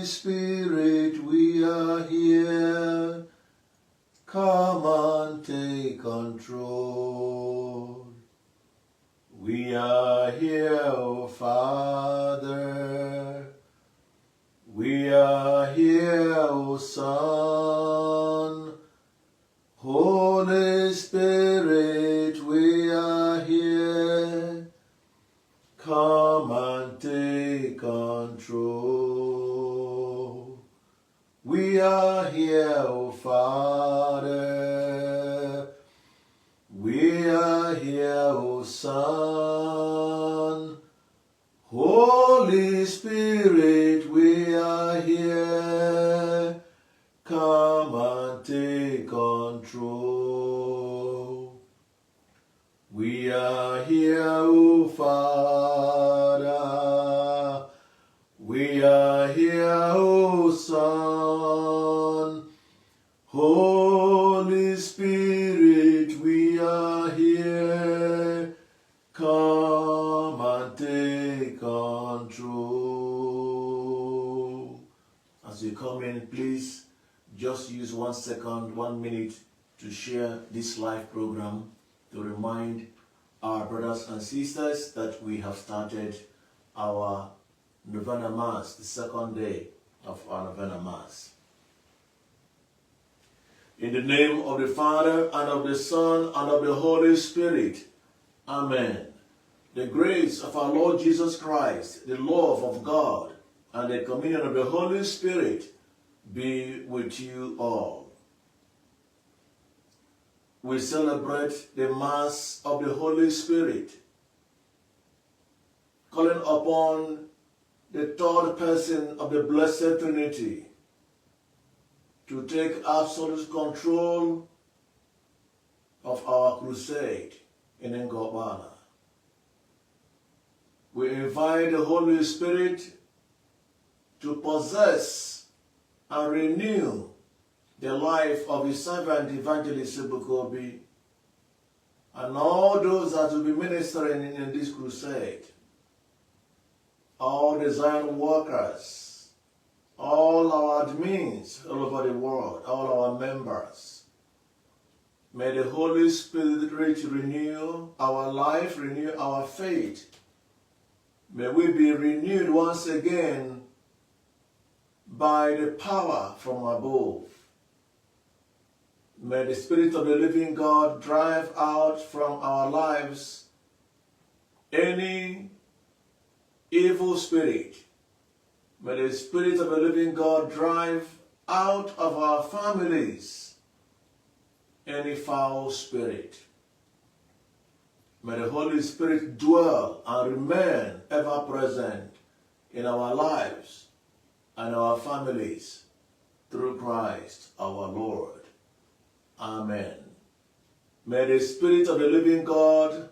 Spirit, we are here. Come and take control. We are here, O Father. We are here, O Son. Holy Spirit, we are here. Come and take control. We are here, O Father. We are here, O Son. Holy Spirit, we are here. Come and take control. We are here, O Father. We are here, O Son. Holy Spirit, we are here. Come and take control. As you come in, please just use 1 second, 1 minute to share this live program to remind our brothers and sisters that we have started our Novena Mass, the second day of our Novena Mass. In the name of the Father, and of the Son, and of the Holy Spirit. Amen. The grace of our Lord Jesus Christ, the love of God, and the communion of the Holy Spirit be with you all. We celebrate the Mass of the Holy Spirit, calling upon the third person of the Blessed Trinity to take absolute control of our crusade in Ngobala. We invite the Holy Spirit to possess and renew the life of His servant Evangelist Ebuka Obi and all those that will be ministering in this crusade, all the Zion workers, all our admins all over the world, all our members. May the Holy Spirit renew our life, renew our faith. May we be renewed once again by the power from above. May the Spirit of the living God drive out from our lives any evil spirit. May the Spirit of the living God drive out of our families any foul spirit. May the Holy Spirit dwell and remain ever present in our lives and our families through Christ our Lord. Amen. May the Spirit of the living God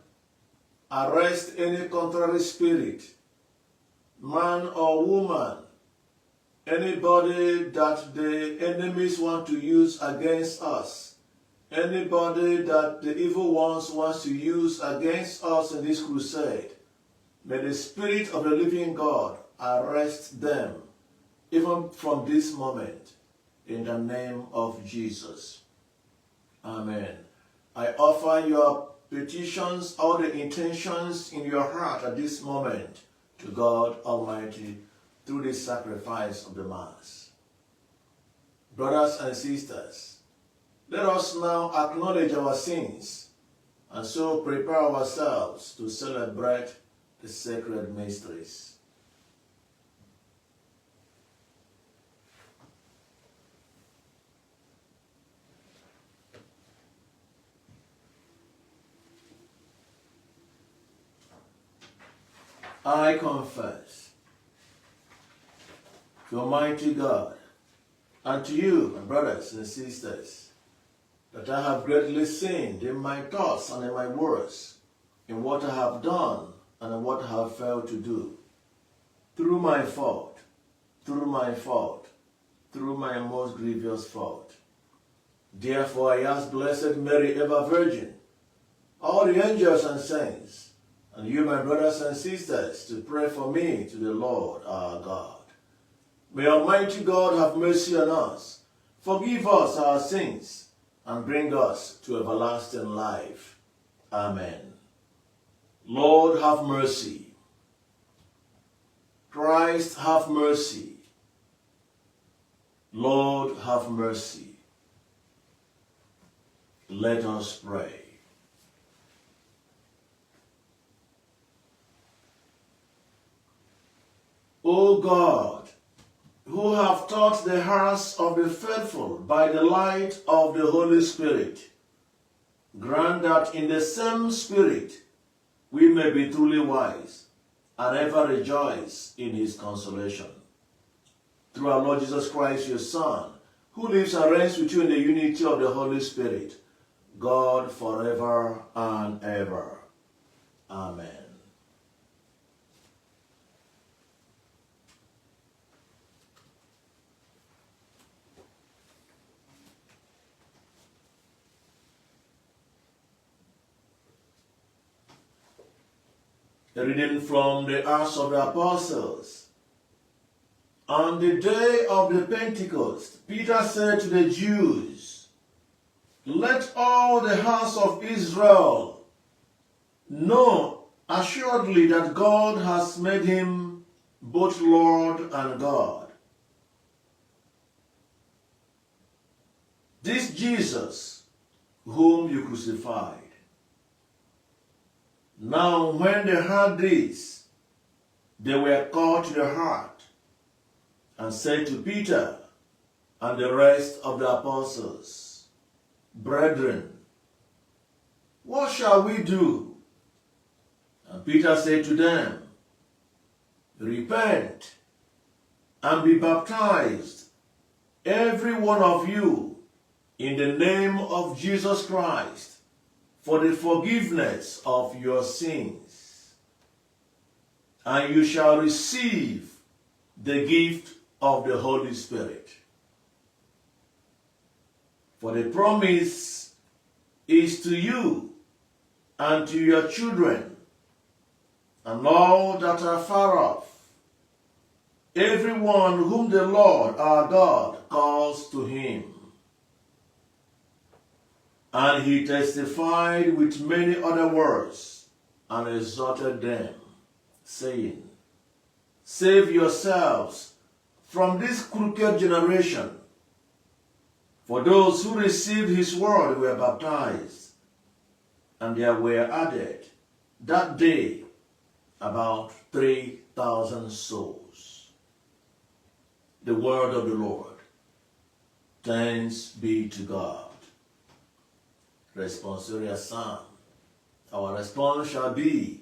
arrest any contrary spirit, man or woman, anybody that the enemies want to use against us, anybody that the evil ones want to use against us in this crusade. May the Spirit of the living God arrest them, even from this moment, in the name of Jesus. Amen. I offer your petitions, all the intentions in your heart at this moment to God Almighty through the sacrifice of the Mass. Brothers and sisters, let us now acknowledge our sins and so prepare ourselves to celebrate the sacred mysteries. I confess to Almighty God and to you, my brothers and sisters, that I have greatly sinned in my thoughts and in my words, in what I have done and in what I have failed to do, through my fault, through my most grievous fault. Therefore I ask Blessed Mary, ever Virgin, all the angels and saints, and you, my brothers and sisters, to pray for me to the Lord our God. May Almighty God have mercy on us, forgive us our sins, and bring us to everlasting life. Amen. Lord, have mercy. Christ, have mercy. Lord, have mercy. Let us pray. O God, who have taught the hearts of the faithful by the light of the Holy Spirit, grant that in the same Spirit we may be truly wise and ever rejoice in his consolation. Through our Lord Jesus Christ, your Son, who lives and reigns with you in the unity of the Holy Spirit, God forever and ever. Amen. A reading from the Acts of the Apostles. On the day of the Pentecost, Peter said to the Jews, "Let all the house of Israel know assuredly that God has made him both Lord and God. This Jesus, whom you crucified." Now when they heard this, they were cut to the heart, and said to Peter and the rest of the apostles, "Brethren, what shall we do?" And Peter said to them, "Repent and be baptized, every one of you, in the name of Jesus Christ, for the forgiveness of your sins, and you shall receive the gift of the Holy Spirit. For the promise is to you and to your children, and all that are far off, everyone whom the Lord our God calls to him." And he testified with many other words and exhorted them, saying, "Save yourselves from this crooked generation." For those who received his word were baptized, and there were added that day about 3,000 souls. The word of the Lord. Thanks be to God. Responsorial Psalm. Our response shall be,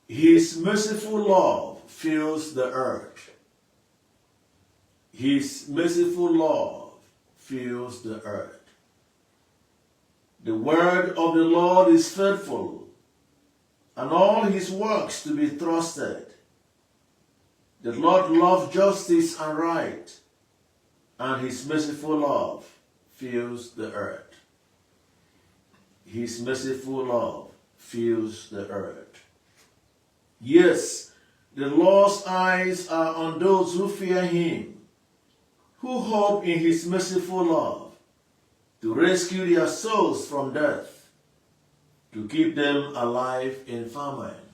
"His merciful love fills the earth." His merciful love fills the earth. The word of the Lord is faithful, and all his works to be trusted. The Lord loves justice and right, and his merciful love fills the earth. His merciful love fills the earth. Yes, the Lord's eyes are on those who fear him, who hope in his merciful love, to rescue their souls from death, to keep them alive in famine.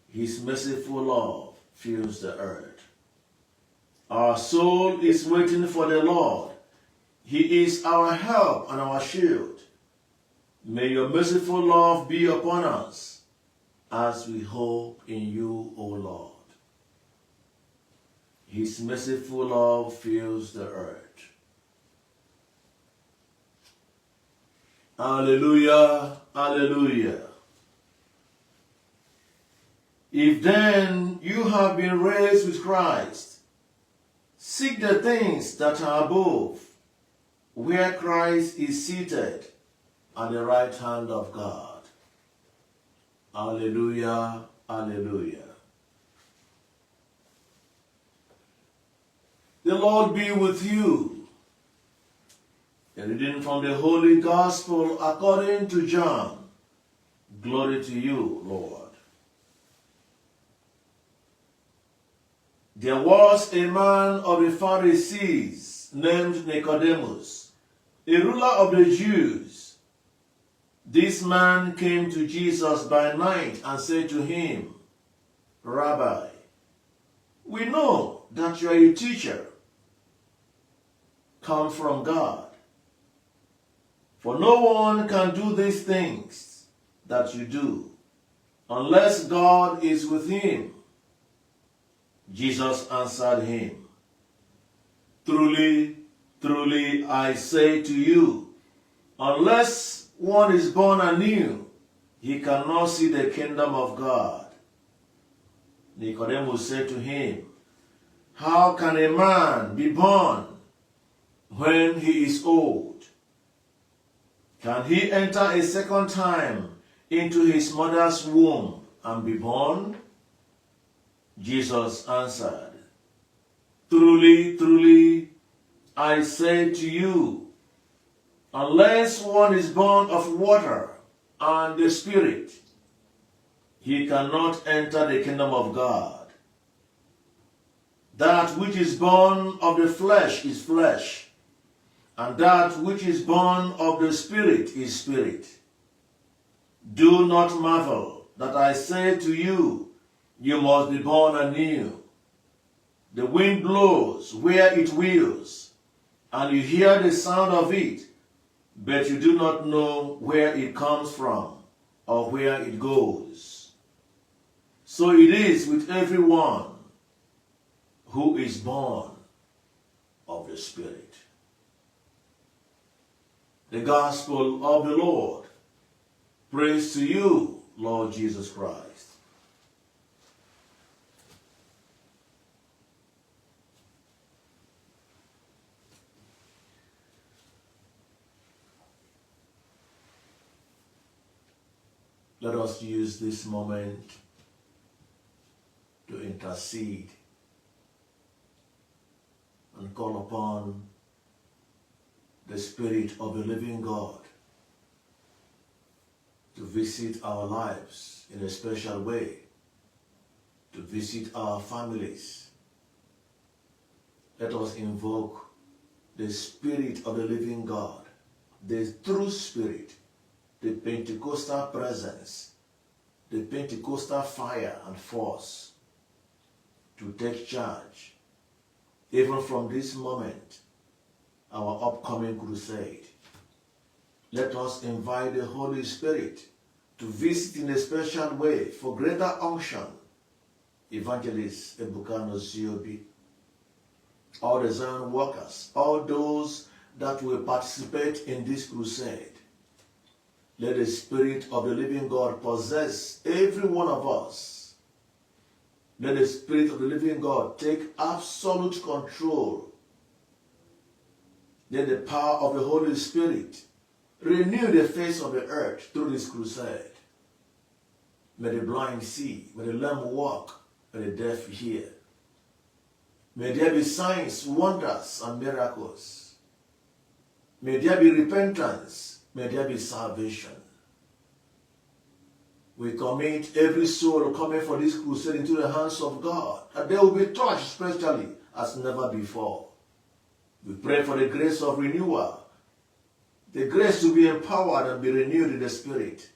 His merciful love fills the earth. Our soul is waiting for the Lord. He is our help and our shield. May your merciful love be upon us as we hope in you, O Lord. His merciful love fills the earth. Alleluia, alleluia. If then you have been raised with Christ, seek the things that are above, where Christ is seated at the right hand of God. Alleluia, alleluia. The Lord be with you. A reading from the Holy Gospel according to John. Glory to you, Lord. There was a man of the Pharisees named Nicodemus, a ruler of the Jews. This man came to Jesus by night and said to him, Rabbi, we know that you are a teacher come from God. For no one can do these things that you do unless God is with him. Jesus answered him, Truly, truly, I say to you, unless one is born anew, he cannot see the kingdom of God. Nicodemus said to him, How can a man be born when he is old? Can he enter a second time into his mother's womb and be born? Jesus answered, Truly, truly, I say to you, unless one is born of water and the Spirit, he cannot enter the kingdom of God. That which is born of the flesh is flesh, and that which is born of the Spirit is spirit. Do not marvel that I say to you, you must be born anew. The wind blows where it wills, and you hear the sound of it, but you do not know where it comes from or where it goes. So it is with everyone who is born of the Spirit. The Gospel of the Lord. Praise to you, Lord Jesus Christ. Let us use this moment to intercede and call upon the Spirit of the living God to visit our lives in a special way, to visit our families. Let us invoke the Spirit of the living God, the true Spirit, the Pentecostal presence, the Pentecostal fire and force to take charge, even from this moment, our upcoming crusade. Let us invite the Holy Spirit to visit in a special way for greater unction. Evangelist Ebuka Obi, all the Zion workers, all those that will participate in this crusade. Let the Spirit of the living God possess every one of us. Let the Spirit of the living God take absolute control. Let the power of the Holy Spirit renew the face of the earth through this crusade. May the blind see, may the lame walk, may the deaf hear. May there be signs, wonders, and miracles. May there be repentance. May there be salvation. We commit every soul coming for this crusade into the hands of God, that they will be touched spiritually as never before. We pray for the grace of renewal, the grace to be empowered and be renewed in the Spirit,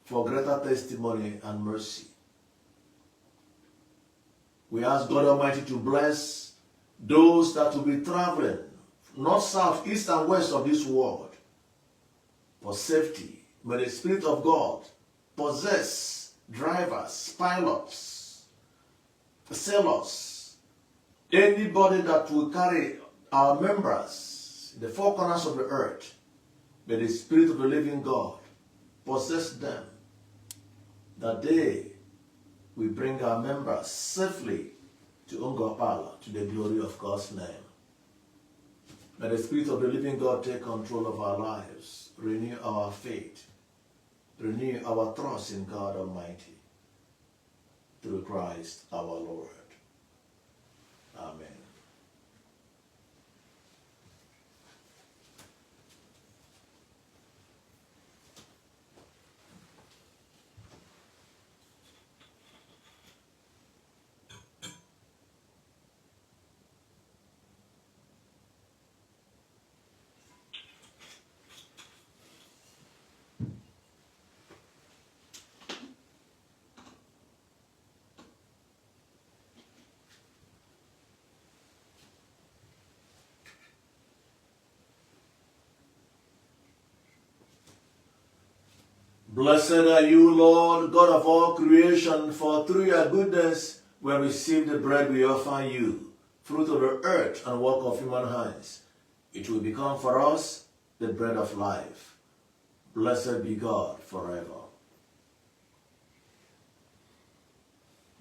for greater testimony and mercy. We ask God Almighty to bless those that will be traveling north, south, east, and west of this world for safety. May the Spirit of God possess drivers, pilots, sailors, anybody that will carry our members in the four corners of the earth. May the Spirit of the living God possess them, that they will bring our members safely to Ungopala, to the glory of God's name. May the Spirit of the living God take control of our lives, renew our faith, renew our trust in God Almighty, through Christ our Lord. Amen. Blessed are you, Lord, God of all creation, for through your goodness we have received the bread we offer you, fruit of the earth and work of human hands. It will become for us the bread of life. Blessed be God forever.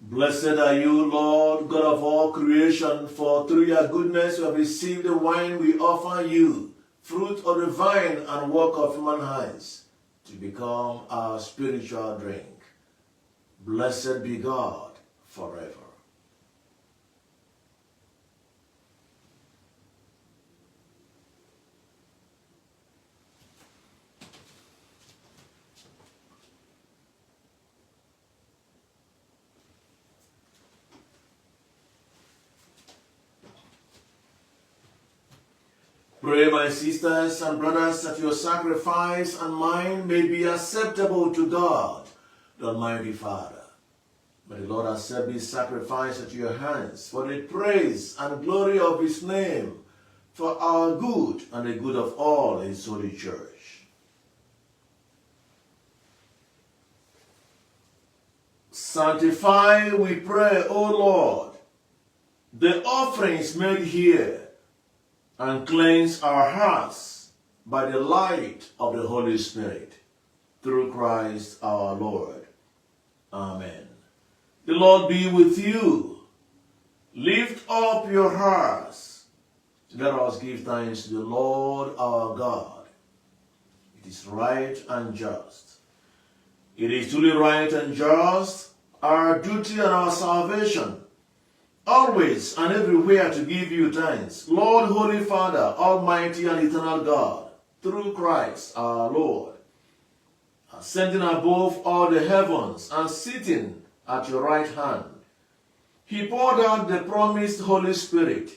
Blessed are you, Lord, God of all creation, for through your goodness we have received the wine we offer you, fruit of the vine and work of human hands, to become our spiritual drink. Blessed be God forever. Pray, my sisters and brothers, that your sacrifice and mine may be acceptable to God, the Almighty Father. May the Lord accept this sacrifice at your hands for the praise and glory of his name, for our good and the good of all his holy church. Sanctify, we pray, O Lord, the offerings made here, and cleanse our hearts by the light of the Holy Spirit, through Christ our Lord. Amen. The Lord be with you. Lift up your hearts. Let us give thanks to the Lord our God. It is right and just. It is truly right and just, our duty and our salvation, always and everywhere to give you thanks, Lord, Holy Father, Almighty and Eternal God, through Christ our Lord, ascending above all the heavens and sitting at your right hand. He poured out the promised Holy Spirit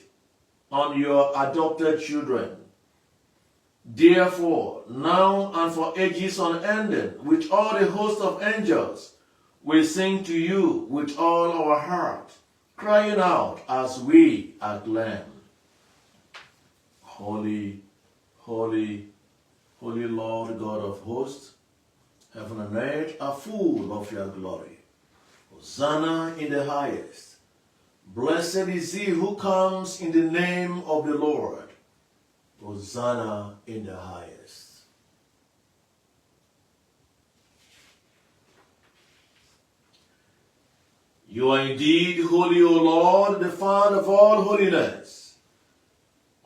on your adopted children. Therefore, now and for ages unending, with all the host of angels, we sing to you with all our heart, crying out as we acclaim. Holy, holy, holy Lord God of hosts, heaven and earth are full of your glory. Hosanna in the highest. Blessed is he who comes in the name of the Lord. Hosanna in the highest. You are indeed holy, O Lord, the Father of all holiness.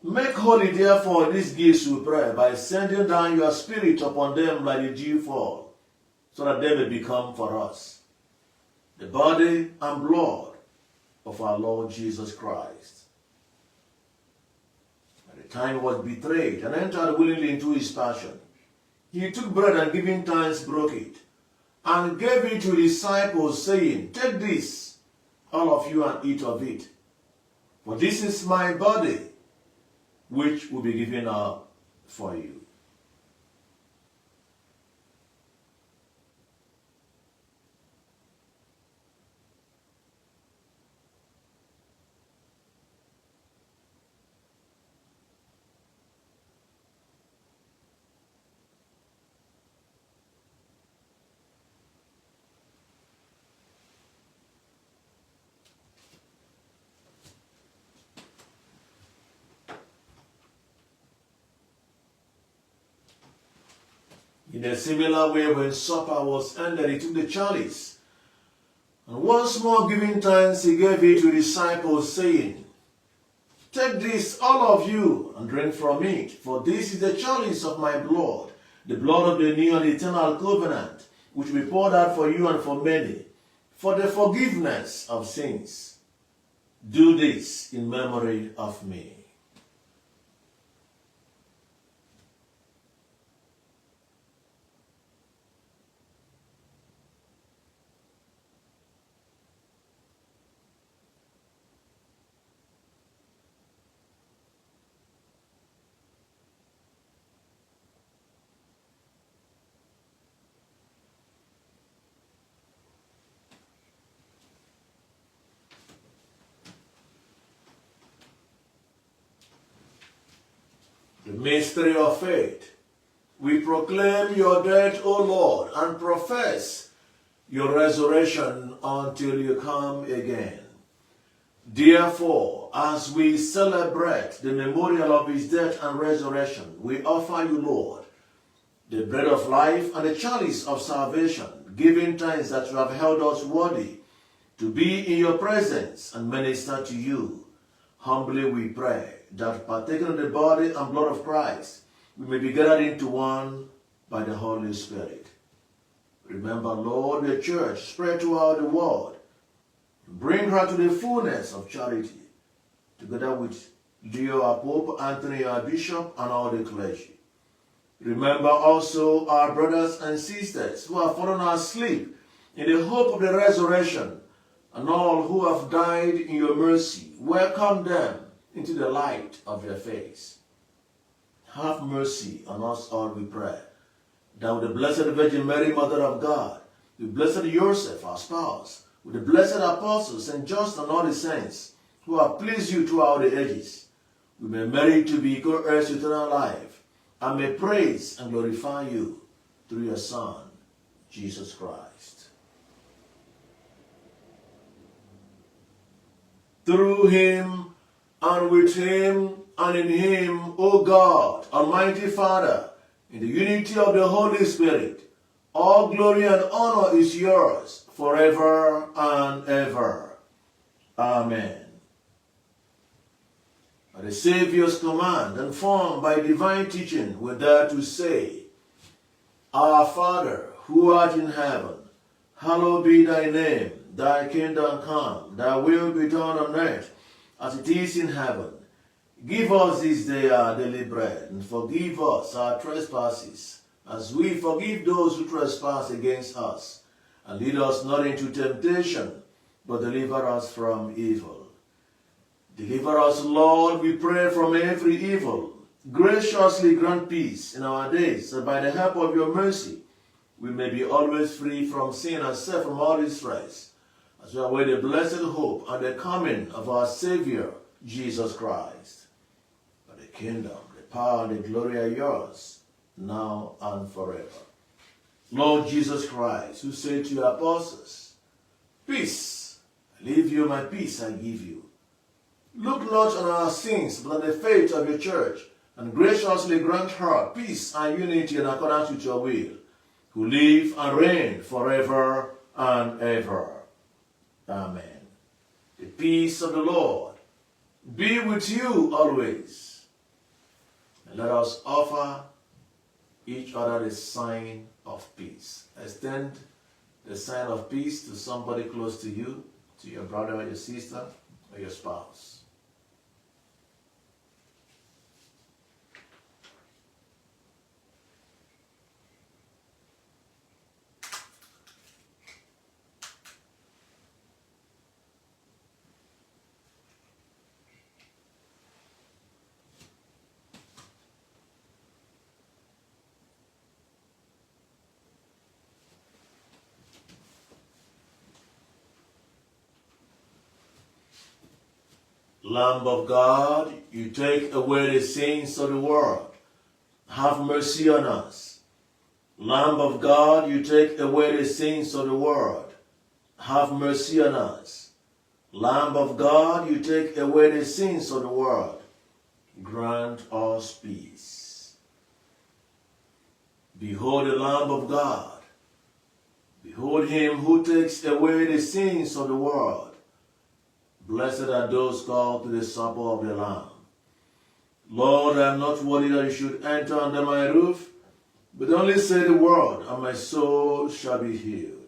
Make holy, therefore, these gifts, we pray, by sending down your Spirit upon them like the dew fall, so that they may become for us the body and blood of our Lord Jesus Christ. At the time he was betrayed and entered willingly into his passion, he took bread and giving thanks broke it, and gave it to his disciples, saying, Take this, all of you, and eat of it. For this is my body, which will be given up for you. In a similar way, when supper was ended, he took the chalice, and once more giving thanks, he gave it to his disciples, saying, Take this, all of you, and drink from it, for this is the chalice of my blood, the blood of the new and eternal covenant, which will be poured out for you and for many, for the forgiveness of sins. Do this in memory of me. The mystery of faith. we proclaim your death, O Lord, and profess your resurrection until you come again. Therefore, as we celebrate the memorial of his death and resurrection, we offer you, Lord, the bread of life and the chalice of salvation, giving thanks that you have held us worthy to be in your presence and minister to you. Humbly we pray that, partaking of the body and blood of Christ, we may be gathered into one by the Holy Spirit. Remember, Lord, the church spread throughout the world. Bring her to the fullness of charity, together with Leo our Pope, Anthony our Bishop, and all the clergy. Remember also our brothers and sisters who have fallen asleep in the hope of the resurrection, and all who have died in your mercy. Welcome them into the light of your face. Have mercy on us all, we pray, that with the Blessed Virgin Mary, Mother of God, with Blessed Joseph, our spouse, with the blessed apostles, St. John, and all the saints who have pleased you throughout the ages, we may merit to be co-heirs to eternal life, and may praise and glorify you through your Son, Jesus Christ. Through him, and with him, and in him, O God, Almighty Father, in the unity of the Holy Spirit, all glory and honor is yours, forever and ever. Amen. At the Savior's command, and formed by divine teaching, we dare to say, Our Father, who art in heaven, hallowed be thy name. Thy kingdom come, thy will be done on earth as it is in heaven. Give us this day our daily bread, and forgive us our trespasses, as we forgive those who trespass against us. And lead us not into temptation, but deliver us from evil. Deliver us, Lord, we pray, from every evil. Graciously grant peace in our days, that by the help of your mercy we may be always free from sin and safe from all distress, as we await the blessed hope and the coming of our Savior, Jesus Christ. For the kingdom, the power, and the glory are yours, now and forever. Lord Jesus Christ, who said to your apostles, Peace, I leave you, my peace I give you. Look not on our sins, but on the faith of your church, and graciously grant her peace and unity in accordance with your will, who live and reign forever and ever. Amen. The peace of the Lord be with you always. And let us offer each other the sign of peace. Extend the sign of peace to somebody close to you, to your brother or your sister or your spouse. Lamb of God, you take away the sins of the world. Have mercy on us. Lamb of God, you take away the sins of the world. Have mercy on us. Lamb of God, you take away the sins of the world. Grant us peace. Behold the Lamb of God. Behold him who takes away the sins of the world. Blessed are those called to the supper of the Lamb. Lord, I am not worthy that you should enter under my roof, but only say the word, and my soul shall be healed.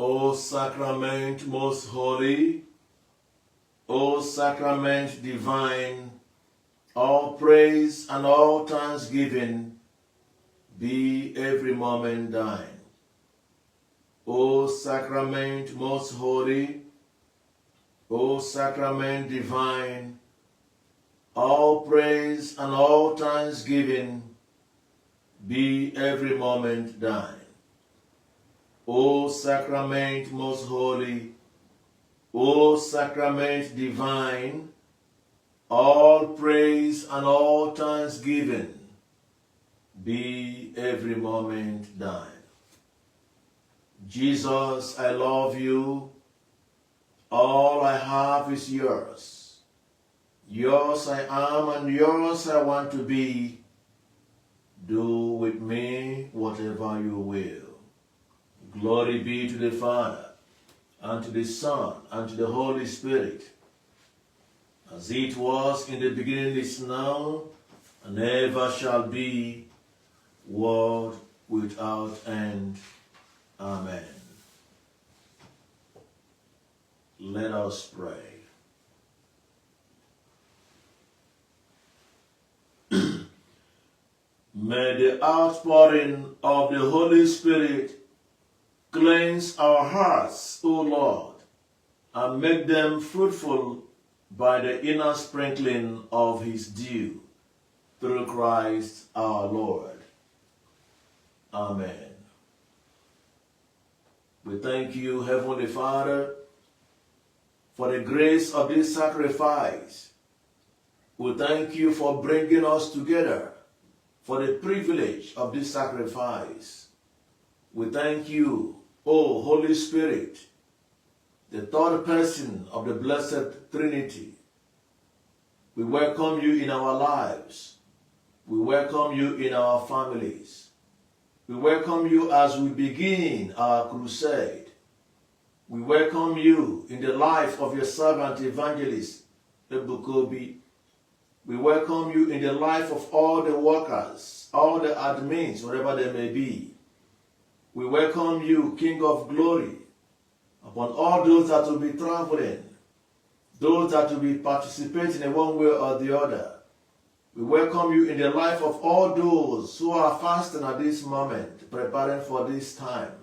O sacrament most holy, O sacrament divine, all praise and all thanksgiving be every moment thine. O sacrament most holy, O sacrament divine, all praise and all thanksgiving be every moment thine. O sacrament most holy, O sacrament divine, all praise and all thanksgiving be every moment thine. Jesus, I love you. All I have is yours. Yours I am and yours I want to be. Do with me whatever you will. Glory be to the Father, and to the Son, and to the Holy Spirit, as it was in the beginning, is now, and ever shall be, world without end. Amen. Let us pray. May the outpouring of the Holy Spirit cleanse our hearts, O Lord, and make them fruitful by the inner sprinkling of his dew, through Christ our Lord. Amen. We thank you, Heavenly Father, for the grace of this sacrifice. We thank you for bringing us together, for the privilege of this sacrifice. We thank you, O Holy Spirit, the third person of the Blessed Trinity. We welcome you in our lives. We welcome you in our families. We welcome you as we begin our crusade. We welcome you in the life of your servant Evangelist Ebuka Obi. We welcome you in the life of all the workers, all the admins, wherever they may be. We welcome you, King of Glory, upon all those that will be traveling, those that will be participating in one way or the other. We welcome you in the life of all those who are fasting at this moment, preparing for this time.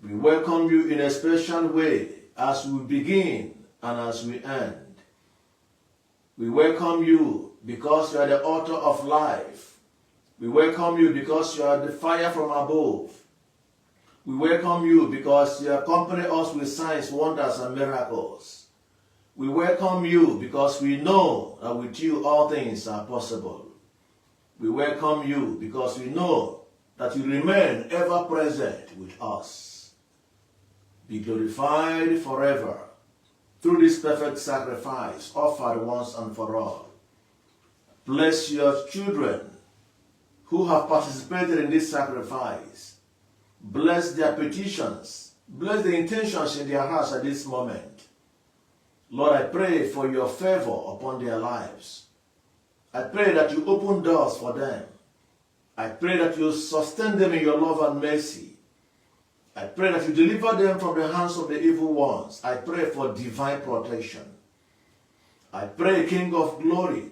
We welcome you in a special way as we begin and as we end. We welcome you because you are the author of life. We welcome you because you are the fire from above. We welcome you because you accompany us with signs, wonders, and miracles. We welcome you because we know that with you all things are possible. We welcome you because we know that you remain ever present with us. Be glorified forever through this perfect sacrifice offered once and for all. Bless your children who have participated in this sacrifice. Bless their petitions. Bless the intentions in their hearts at this moment. Lord, I pray for your favor upon their lives. I pray that you open doors for them. I pray that you sustain them in your love and mercy. I pray that you deliver them from the hands of the evil ones. I pray for divine protection. I pray, King of Glory,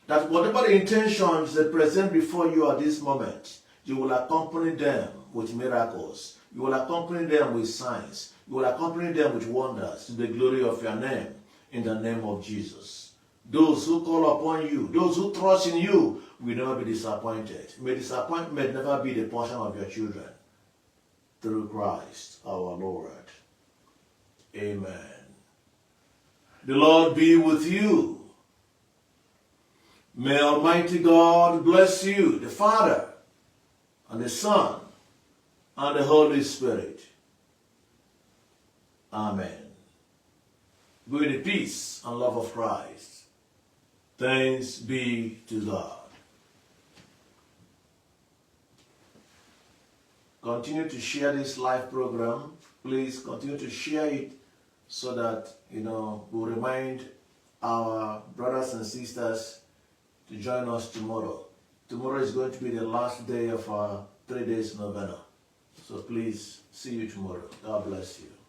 that whatever the intentions they present before you at this moment, you will accompany them with miracles. You will accompany them with signs. You will accompany them with wonders to the glory of your name, in the name of Jesus. Those who call upon you, those who trust in you, will never be disappointed. May disappointment never be the portion of your children. Through Christ our Lord. Amen. The Lord be with you. May Almighty God bless you, the Father, and the Son, and the Holy Spirit. Amen. Go in the peace and love of Christ. Thanks be to God. Continue to share this live program. Please continue to share it so that, we'll remind our brothers and sisters to join us tomorrow. Tomorrow is going to be the last day of our 3 days novena. So please, see you tomorrow. God bless you.